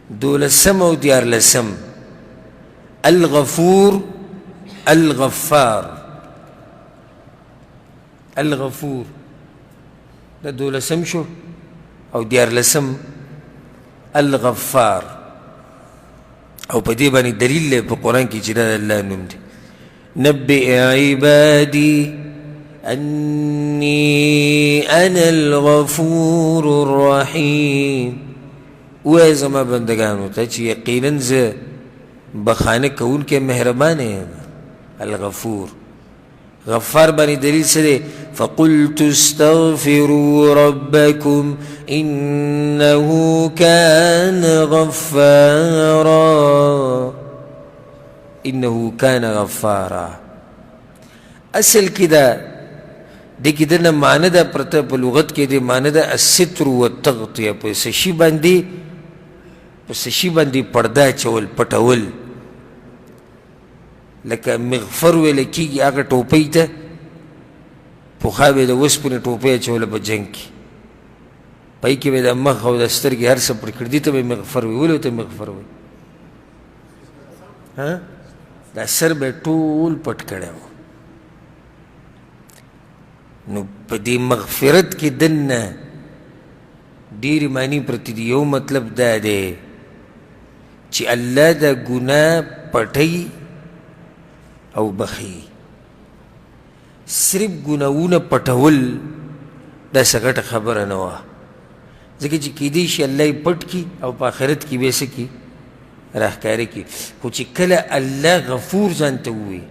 دولسم او دیارلسم الغفور الغفار. الغفور دا دولسم شو او دیارلسم الغفار. او پا دی بانی دلیل لے پا قرآن کی چی دا اللہ نم دی نبئ عبادی انی انا الغفور الرحیم. اوہ زما بندگانو تا چی یقیناً ز بخانه کون کے مہربان ہے الغفور. غفار بانی دلیل سرے فقلت استغفروا ربکم انہو کان غفارا. انہو کان غفارا اصل کی دا دیکھی دن معنی دا پرتا پا لغت کے دی معنی دا الستر والتغطیہ پا سشی باندی پردہ چول پٹول لکه مغفر ویل کیږي هغه ټوپۍ ته پخوا به د اوسپنې ټوپۍ اچوله په جنګ کې پای کې به د مخ او د سترګې هر څه پټ کړي دي ته به مغفر وي. ولې ورته مغفر وي؟ دا سر به ټول پټ کړی و. نو په دې مغفرت کې دننه ډېرې معنی پرتې دي. یو مطلب دا دی چې الله د ګناه پټوي او بخی. صرف گناہونا پٹھول دا سگٹ خبر نوا ځکه چې کیدی شي الله پټ کی او په آخرت کې به سکی راهکاری کی. خو چې کله الله غفور ځانته وي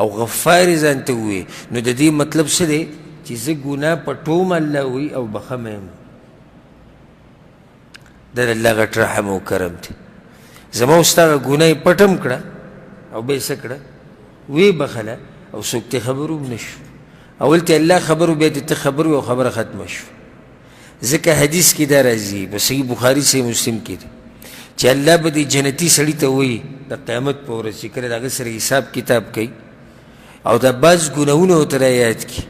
او غفار ځانته وي نو د دې مطلب څه دی چې زه ګناه پټوم الله وي او بخم یم. دا الله غټ رحم او کرم دی. زما او ستا ګناه یې پټم کړه او به یې څه کړه وی بخله او څوک ته خبرو نشو. اول ته الله خبرو بیا ته خبر او خبره ختم شو. ځکه حدیث کې دا راځي په صحیح بخاری صحیح مسلم کې چې الله به دې جنتی سړي ته وایي د قیامت په ورځ چې کله د هغه سره حساب کتاب کوي او د بعض ګناهونه ورته رایاد کړي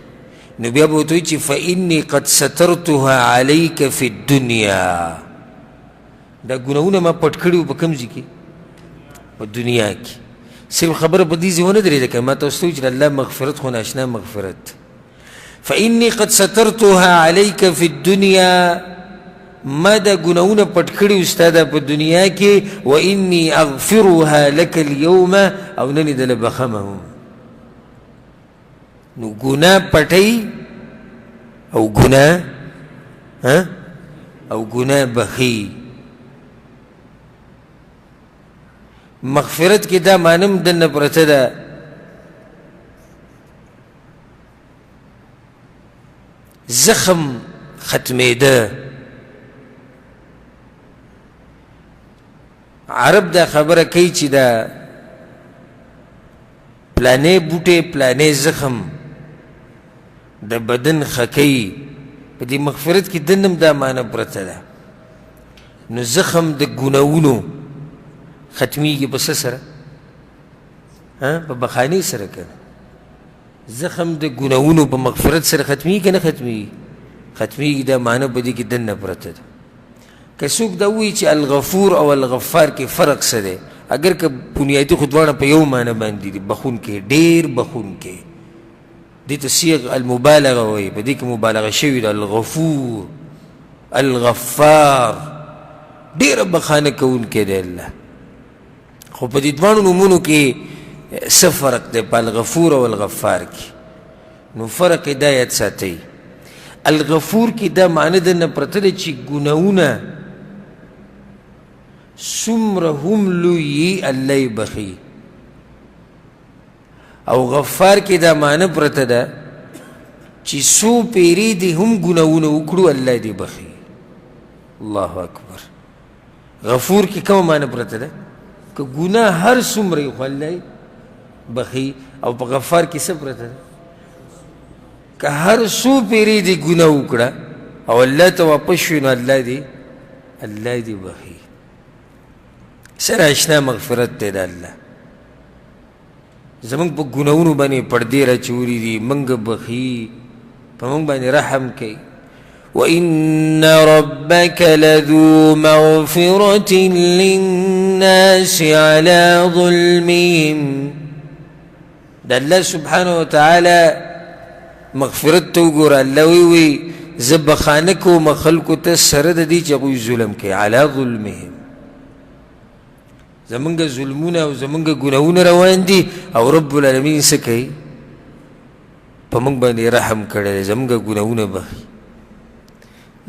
نو بیا به ورته وایي چې فإني قد سترتها علیک فی الدنیا. دا ګناهونه ما پټ کړي وو په کوم ځای کې؟ په دنیا کې. صرف خبر په دې ځای ونه درېده که ما ته اوس ته وایي چې الله مغفرت خو ناشنا مغفرت. فإني قد سترتها عليك في الدنيا ما دا گناہونا پټ کړي ستا دا په دنیا کې وإني أغفرها لك اليوم او نن دل بخمهم. نو گناہ پټي او گناہ او گناہ بخي. مغفرت کی دا مانم دن پرته ده زخم ختمیده. عرب دا خبره کوي چې دا پلانې بوټې پلانې زخم د بدن خکی په دې مغفرت کې دنم دا معنی پرته ده. نو زخم د ګناهونو ختمیږي په څه سره؟ په بخانۍ سره که زخم د ګناهونو په مغفرت سره ختمیږي که نه ختمیږي؟ ختمیږي. دا معنی په دې کې دننه پرته ده. که څوک دا ووایي چې الغفور او الغفار کې فرق څه دی اگر که بنیادي خو دواړه په یو معنی باندې دي بخونکی ډېر بخونکی. دې ته صیغ المبالغه وایي په دې کې مبالغه شوې ده. الغفور الغفار ډېره بخانه کوونکی دی الله. خو په دې دواړو نومونو کې څه فرق دی په الغفور او الغفار کې؟ نو فرق یې دا یاد ساتئ. الغفور کې دا معنی دننه پرته دی چې ګناهونه څومره هم لوی الله یې بخي. او غفار کې دا معنی پرته ده چې څو پیرې دې هم ګناهونه وکړو الله دې بخي. الله اکبر. غفور کې کومه معنی پرته ده که ګناه هر څومره یې خو الله یې بخي. او په غفار کې څه پرته ده که هر څو پیرې دې ګناه وکړه او الله ته واپس شوې نو الله دې بخي. سره اشنا مغفرت دی د الله. زمونږ په ګناهونو باندې پردې راچولي دي موږ بخي په موږ باندې رحم کوي. وإن ربك لذو مغفرة للناس على ظلمهم. د الله سبحانه وتعالى مغفرت تو ګور الله وی زه بخانه کوم خلکو ته سره د دې چې هغوی ظلم کوي. علی ظلمهم، زمونږ ظلمونه او زمونږ ګناهونه روان دي او رب العالمین څه کوي؟ په موږ باندې رحم کړی دی، زمونږ ګناهونه بخي.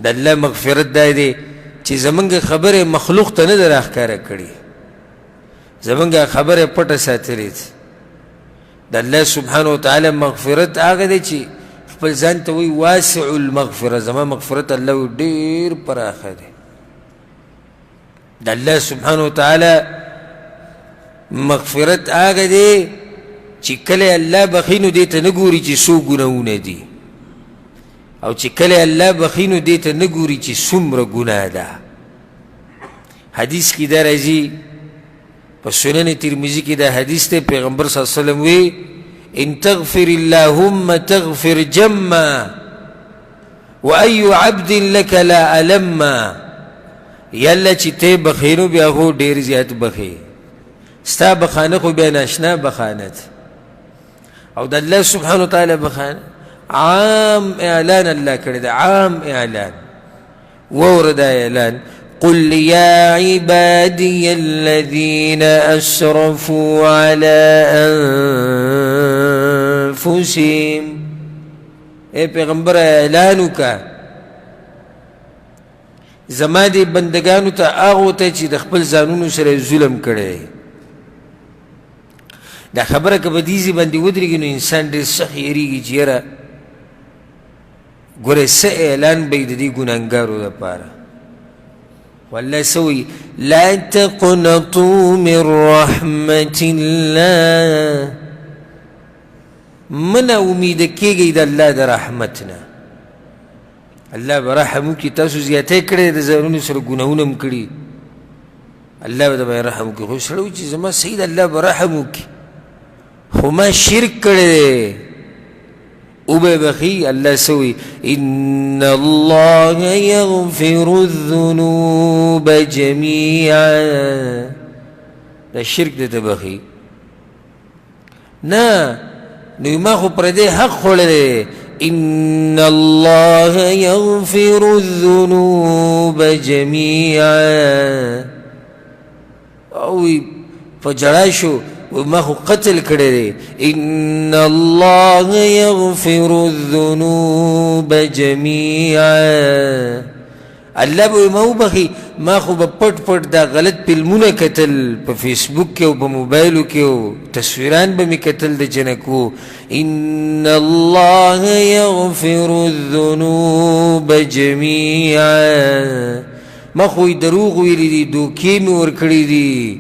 د الله مغفرت دا دی چې زمونږ خبرې مخلوق ته نه ده راښکاره کړې، زمونږ خبرې پټه ساتلې ده. د الله سبحانه وتعالی مغفرت هغه دی چې خپل ځان ته وایي واسع المغفره، زما مغفرت الله وی ډېر پراخه دی. د الله سبحانه وتعالی مغفرت هغه دی چې کله الله بخي نو دې ته نه ګوري چې څو ګناهونه دي، او چې کله الله بخي نو دې ته نه ګوري چې څومره ګناه ده. حدیث کې دا راځي په سنن ترمذي کې دا حدیث دی، پیغمبر صلی الله علیه وسلم وی ان تغفر اللهم تغفر جما وأي عبد لك لا ألما. یالله چې ته بخې نو بیا خو ډېر زیات بخې، ستا بخانه خو بیا ناشنا بخانه ده. او د الله سبحانه وتعالی بخانه عام اعلان الله کړی دی، عام اعلان. وورد اعلان قل يا عبادي الذين أسرفوا على أنفسهم. اے پیغمبر اعلان وکړه زما دې بندگانو ته هغو ته چې د خپل ځانونو سره ظلم کړی. دا خبره که په دې باندې ودرېږي نو انسان ډېر سخت یېرېږي چې یاره ګوره څه اعلان به یې د دې ګناهګارو دپاره. والله سوي لا تقنطوا من رحمة الله، من امید کېږئ د الله د رحمتنا. الله به رحم وکړي، تاسو زیاتی کړی د ځانونو سره ګناهونه هم کړي، الله به درباندې رحم وکړي. خو سړی وایي چې زما صحیح د الله به رحم وکړي، خو ما شرک کړی دی، وبه بخي. الله سوي إن الله يغفر الذنوب جميعا. دا شرک دې ته بخي نه، نو ما خو پر دې حق خوړلی. إن الله يغفر الذنوب جميعا. او فجړا شو وما خو قتل کړی دی. إن الله يغفر الذنوب جميعا. الله به ما وبخي، ما خو به پټ پټ دا غلط فلمونه کتل په فیسبوک کې او په موبایلو کې، او تصویران به مې کتل د جنکو. إن الله يغفر الذنوب جميعا. ما خو دروغ ویلي دي، دوکې مې ورکړي دي،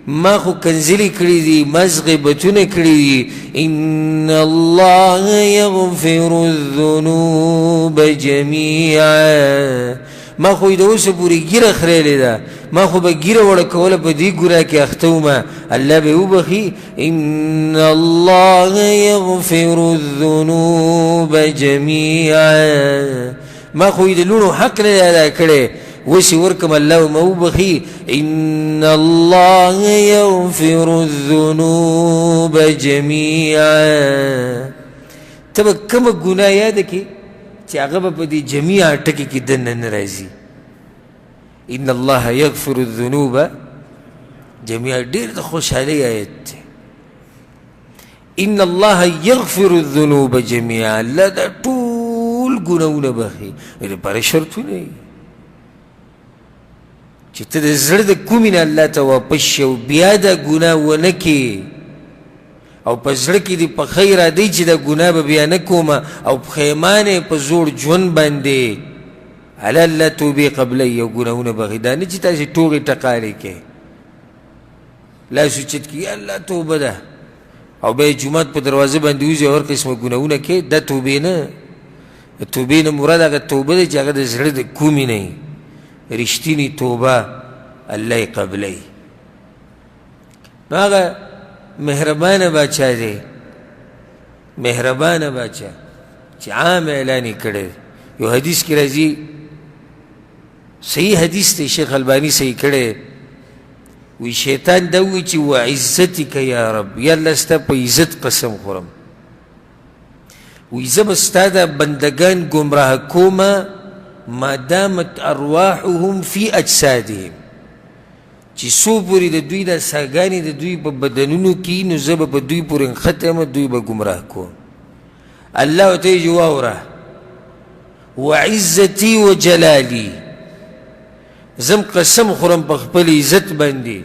ما خو کنزلی کړی دي، مزغبتونه کړی دي. إن الله يغفر الذنوب جميعا. ما خو د اوسه پورې ګیره خریلې ده، ما خو به ګیره وړه کوله په دې ګناه کې اخته ومه، الله به وبخي. إن الله يغفر الذنوب جميعا. ما خو د لونو حق نه ادا کړی، وسی ورکم الله ما وبخي. إن الله يغفر الذنوب جميعا. تب کم ګناه یاد کی چې هغه په دې جميعا ټکی کې دننه نه راځي. إن الله يغفر الذنوب جميعا ډېر د خوشحالۍ آیت دی. إن الله يغفر الذنوب جميعا. الله دا ټول ګناهونه بخي. لپاره شرطونه چې ته د زړه د کومې نه الله ته واپس شې او بیا دا ګناه ونه کړې، او په زړه کې دې په خیر ارادۍ چې دا ګناه به بیا نه کومه، او پښیمانې په زوړ ژوند باندې علی الله توبې قبلی او ګناهونه بخي. دا نه چې تاسې ټوغې ټقارې کې لاس اوچت کړي الله توبه ده، او بیا یې جومات په دروازه باندې وځي او هر قسمه ګناهونه کوي. دا توبې نه، د توبې نه مراد هغه توبه ده چې هغه د زړه د کومې نه وي، رښتینی توبه الله یې قبلی. نو هغه مهربانه باچا دی، مهربانه باچا چې عام اعلان یې کړی یو حدیث کی راځي صحیح حدیث دی شیخ البانی صحیح کړی وی شیطان دا وی چې وعزتک یا رب یا الله ستا په عزت قسم خورم وی زه به ستا دا بندگان گمراه کومه ما دامت ارواحهم فی اجسادهم چې څو پورې د دوی دا ساګانې د دوی په بدنونو کې نو زه به په دوی پورې نښتی یم دوی به گمراه کوم الله ورته یې واوره وعزتي وجلالي زم قسم خورم په خپل عزت باندې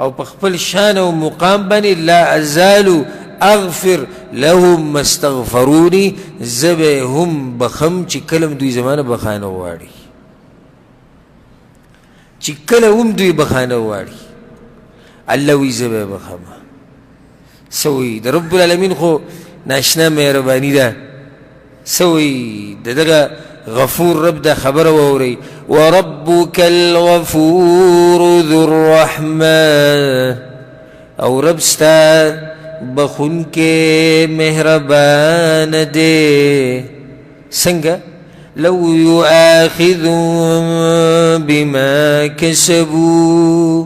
او په خپل شان او مقام باندې لا ازال اغفر لهم ما استغفروني زبه هم بخم چې کلم دوی زمانه بخانه واړي چې کله هم دوی بخانه واړي الله وی زبه بخم سوی د رب العالمین خو ناشنا مهربانی ده سوی دغه غفور رب دا خبر ووري وربك الغفور ذو الرحمة او رب ستا بخون کے مہربان دے سنگا لو يؤاخذهم بما كسبوا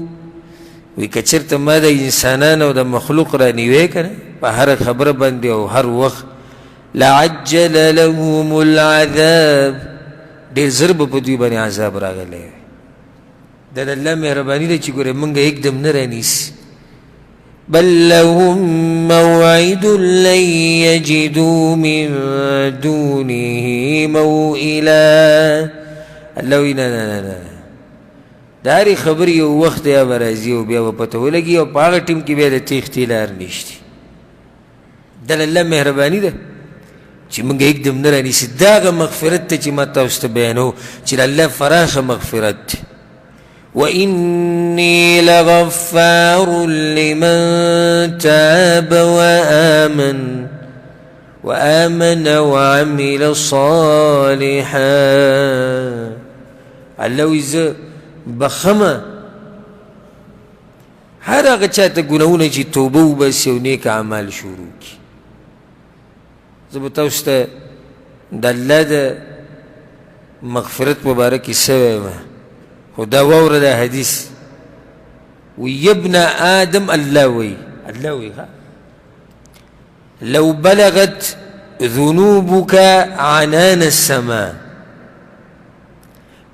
وی کچرت ما دا انسانان او دا مخلوق را نیوے کنا پا هر خبر بندی او هر وقت لعجل لهم العذاب دیر ضرب پا دوی بانی عذاب راگلے دا اللہ مہربانی دا چی گورے منگا ایک دم نرانیس بل لهم موعد لن يجدوا من دونه موئلا اللہ وی نا داری خبری او وقت یا برازی او بیا و پتو لگی او پاگا ٹیم کی بیا دا تیختی لار نشتی دل اللہ مہربانی دا چی منگا ایک دم نرانی سی داغا مغفرت تا چی ما تاوستا بیانو چی اللہ فراخ مغفرت وَإِنِّي لَغَفَّارٌ لِمَنْ تَابَ وَآمَنَ وَعَمِلَ صَالِحًا اللہ ویزا بخما ہر آگا چاہتا گناہونا چی توبو بس یو نیک عمال شروع کی زبطاوستا دا اللہ دا مغفرت مبارکی سوئے ما خدا وورد حدیث وی ابن آدم اللہ وی لو بلغت ذنوبك عنان السماء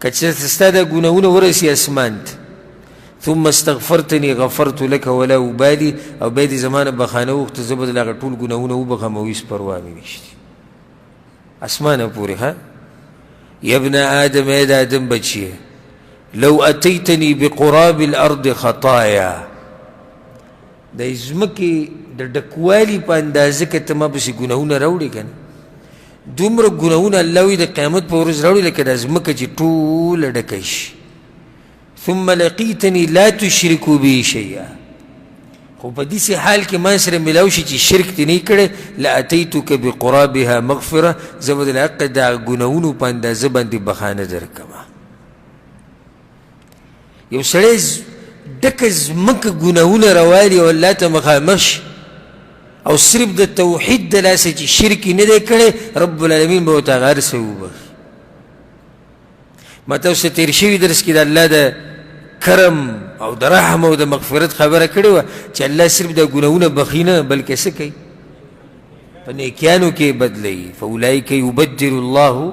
کچرت استادا گناہونا ورسی اسمانت ثم استغفرتني غفرت لك ولا أبالي او بيدي زمان بخانه وقت زبد لاغ طول گناہونا وبخمویس پروانی نشتی اسمان پوری ها یا ابن آدم اید آدم بچیه لو اتیتنی بقراب الارض خطایا دا ازمکی دا ڈکوالی پا اندازه کتا ما بسی گناہونا روڑی کن دومر گناہونا اللہوی دا قیامت پا ورز روڑی لکه دا ازمکا چی طول ڈکش ثم لقیتنی لا تشرکو بی شیئا خو پا دیسی حال که ما سر ملاوشی چی شرک تی نی کرده لاتیتوک بقرابها مغفرة زبد الحق دا گناہونو پا اندازه باندی بخانه در کما یو سړی ډکه ځمکه ګناهونه راوالي او الله ته مخامخ او صرف د توحید د لاسه چې شرک نه دی کړی رب العالمین به ورته هغه هر څه وبخي ما تاسو ته تېر شوي درس کې د الله د کرم او د رحم او د مغفرت خبره کړې وه چې الله صرف د ګناهونه بخي نه بلکې څه کوي په نیکیانو کې بدلوي فاولئک یبدل الله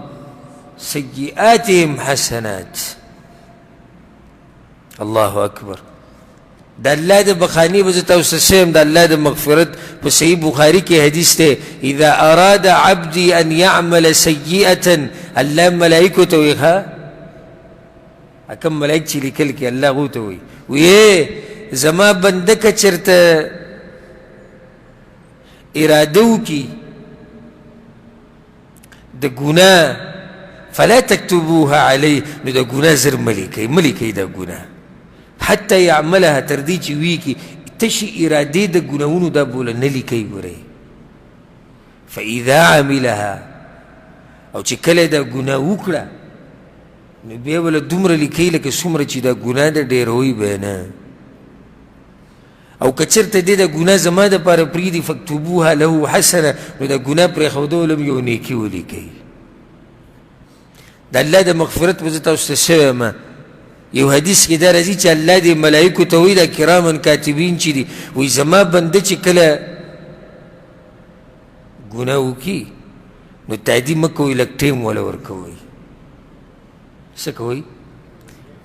سیئاتهم حسنات اللہ اکبر دا اللہ دا بخانی بزتا وسسیم دا اللہ دا مغفرت پا صحیح بخاری کی حدیث تے اذا اراد عبدی ان یعمل سیئتا اللہ ملائکو توی خوا اکم ملائک چی لکل کی اللہ غو توی ویے زما بندک چرتا ارادو کی دا گناہ فلا تکتبوها علی نو دا گناہ زر ملکی دا گناہ حتی یعملها تردی چی وی کی تشی ارادی دا گناہونو دا بولا نلی کئی گرے فاذا عملها او چی کل دا گناہ وکڑا نو بیا بولا دمر لکی لکه سمر چی دا گناہ دا دیر ہوئی بینا او کچرت دی دا گناہ زما دا پار پریدی فاکتبوها له حسنہ نو دا گناہ پر خودو لم یو نیکی ولی کئی د الله د مغفرت به زه تاسو ته شوی یم. یو حدیث کې دا راځي چې الله دې ملایکو ته وایي دا کرامن کاتبین چې دي وایي زما بنده چې کله ګناه وکړي نو تعدي مه کوئ، لږ ټیم وله ورکوئ. څه کوئ؟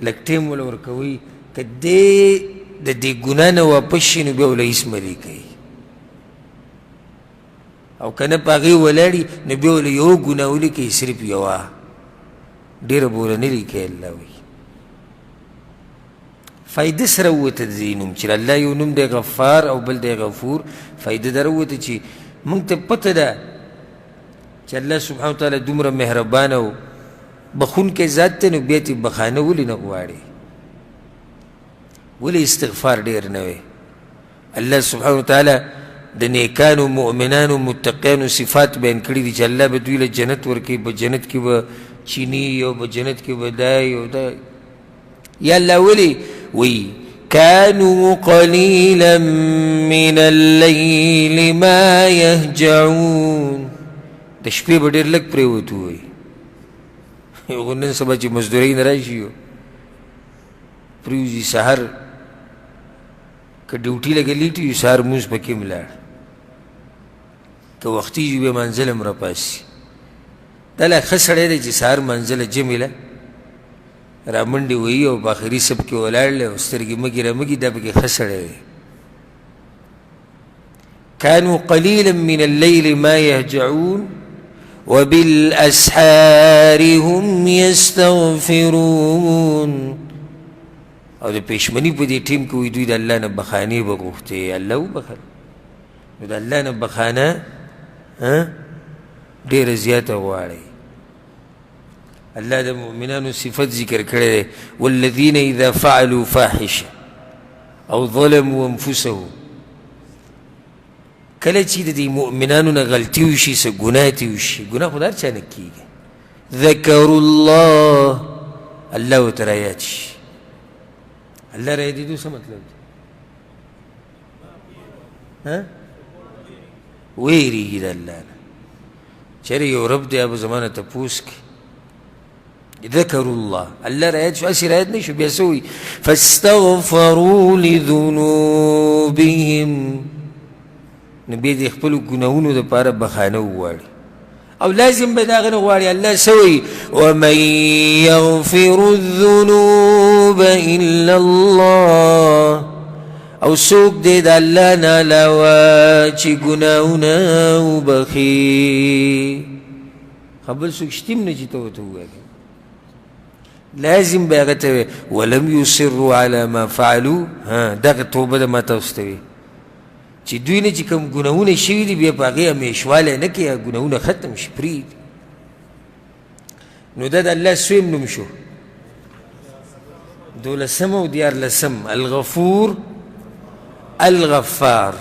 لږ ټیم وله ورکوئ. که دی د دې ګناه نه واپس شي نو بیا وله هېڅ مه لیکئ، او که نه په هغې ولاړي نو بیا وله یو ګناه ولیکئ، صرف یوه، ډېره به وله نه لیکئ. الله وایي فایده سره ووته د دې نوم چې الله یو نوم دی غفار او بل دی غفور. فایده دا راووته چې موږ ته پته ده چې الله سبحانه وتعالی دومره مهربانه او بخونکی ذات دی، نو بیا ترې بخانه ولې نه غواړې؟ ولې استغفار ډېر نه وی؟ الله سبحانه وتعالی د نیکانو مؤمنانو متقیانو صفات بیان کړي دي چې الله به دوی له جنت ورکوي، په جنت کې به چینی او په جنت کې به دای او دا. یا الله ولې وی كانوا قليلا من الليل ما يهجعون، د شپې به ډېر لږ پرېوتو وی. خو نن سبا چې مزدورۍ نه راشي پرېوځي سهار، که ډیوټي لګېدلی ټي وي سهار لمونځ پکې هم لاړ، که وختي وي بیا منزل هم راپاسي. دا لا ښه سړی دی چې سهار منزله جمعې له رامنډې وهي او په آخري صف کې ولاړ دی او سترګې مږې رامږي، دا پکې ښه سړی دی. كانوا قليلا من الليل ما يهجعون وبالأسحار هم يستغفرون. او د پېشمني په دې ټیم کې وایي دوی د الله نه بخانې به غوښتې، الله وبخل. نو د الله نه بخانه ډېره زیاته غواړئ. الله د مؤمنانو صفت ذکر کړی دی، والذین اذا فعلوا فاحشه او ظلموا انفسهم. کله چې د دې مؤمنانو نه غلطي وشي، څه ګناه ترې وشي، ګناه خو د هر چا نه کېږي، ذکروا الله، الله ورته رایاد شي. الله رایادېدو څه مطلب دی؟ ویرېږي د الله نه. چېرې یو رب دی هغه به زما نه تپوس کړي. ذکروا الله، الله رایاد شو، هسې رایاد نه شو. بیا څه وایي؟ فاستغفروا لذنوبهم، نو بیا د خپلو ګناهونو دپاره بخانه وغواړي، او لازم به د هغه نه غواړي. الله څه وایي؟ ومن یغفر الذنوب الا الله، او څوک دی د الله نه علاوه چې ګناهونه وبخي؟ خبر څوک شته هم نه چې ته ورته ووایې، لازم به هغه ته وایي ولم یصروا علی ما فعلوا. دغه توبه ده ما تاسو ته وایي چې دوی نه چې کوم ګناهونه شوي دي بیا په هغې همیشوالی نه کوي، ګناهونه ختم شي، پرېږدي. نو دا د الله سویم نوم شو، 12 او 14 الغفور الغفار.